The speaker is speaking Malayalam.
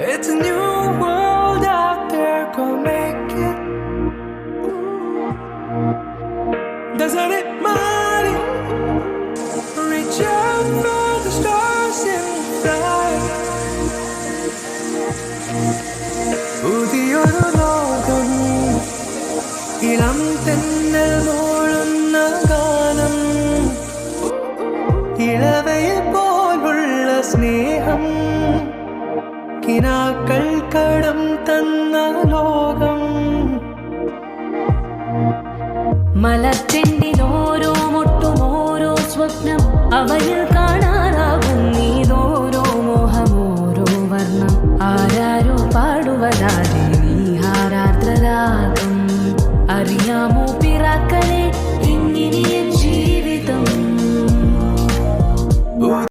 It's a new world out there, go make it. Doesn't it money? Reach out for the stars and fly. പുതിയൊരു ലോകം ഇളം തെന്നൽ മൂളുന്ന ഗാനം ഇളവയിൽ പോലുള്ള സ്നേഹം കിനാക്കൾ കടം തന്ന ലോകം മലർച്ചെണ്ടിൽ ഓരോ മുട്ടും ഓരോ സ്വപ്നം അവയിൽ